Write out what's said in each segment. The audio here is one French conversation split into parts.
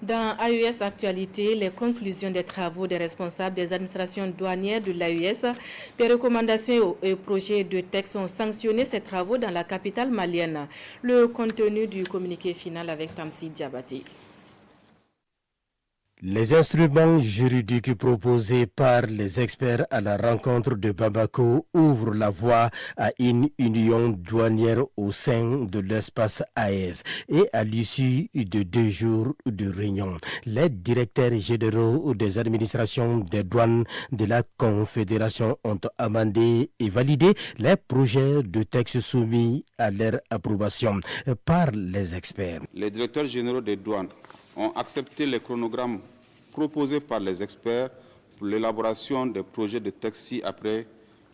Dans AES Actualité, les conclusions des travaux des responsables des administrations douanières de l'AES, des recommandations et projets de texte ont sanctionné ces travaux dans la capitale malienne. Le contenu du communiqué final avec Tamsi Diabaté. Les instruments juridiques proposés par les experts à la rencontre de Bamako ouvrent la voie à une union douanière au sein de l'espace AES et à l'issue de 2 jours de réunion. Les directeurs généraux des administrations des douanes de la Confédération ont amendé et validé les projets de texte soumis à leur approbation par les experts. Les directeurs généraux des douanes ont accepté les chronogrammes proposés par les experts pour l'élaboration des projets de texte ci-après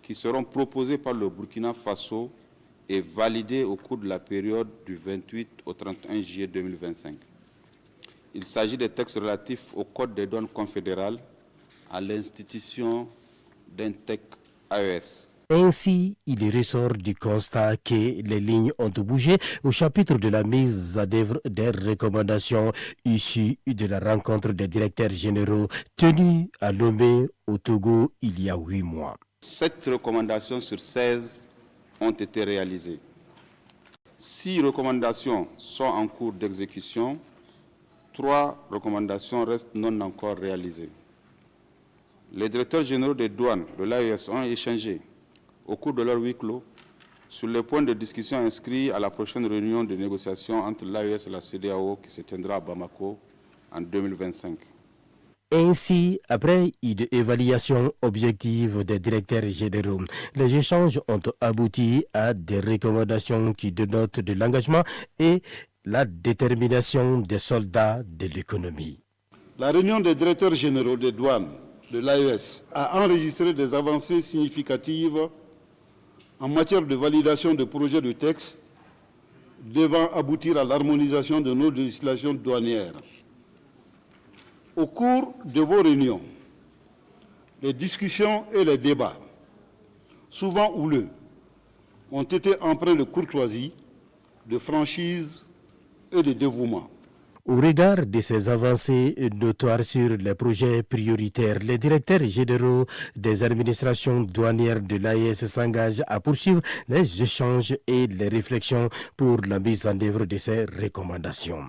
qui seront proposés par le Burkina Faso et validés au cours de la période du 28 au 31 juillet 2025. Il s'agit des textes relatifs au Code des douanes confédérales, à l'institution d'Intec AES. Ainsi, il ressort du constat que les lignes ont bougé au chapitre de la mise en œuvre des recommandations issues de la rencontre des directeurs généraux tenue à Lomé, au Togo, il y a 8 mois. 7 recommandations sur 16 ont été réalisées. 6 recommandations sont en cours d'exécution. 3 recommandations restent non encore réalisées. Les directeurs généraux des douanes de l'AES ont échangé au cours de leur huis clos sur les points de discussion inscrits à la prochaine réunion de négociation entre l'AES et la CEDEAO qui se tiendra à Bamako en 2025. Ainsi, après une évaluation objective des directeurs généraux, les échanges ont abouti à des recommandations qui dénotent de l'engagement et la détermination des soldats de l'économie. La réunion des directeurs généraux des douanes de l'AES a enregistré des avancées significatives en matière de validation de projets de texte devant aboutir à l'harmonisation de nos législations douanières. Au cours de vos réunions, les discussions et les débats, souvent houleux, ont été empreints de courtoisie, de franchise et de dévouement. Au regard de ces avancées notoires sur les projets prioritaires, les directeurs généraux des administrations douanières de l'AES s'engagent à poursuivre les échanges et les réflexions pour la mise en œuvre de ces recommandations.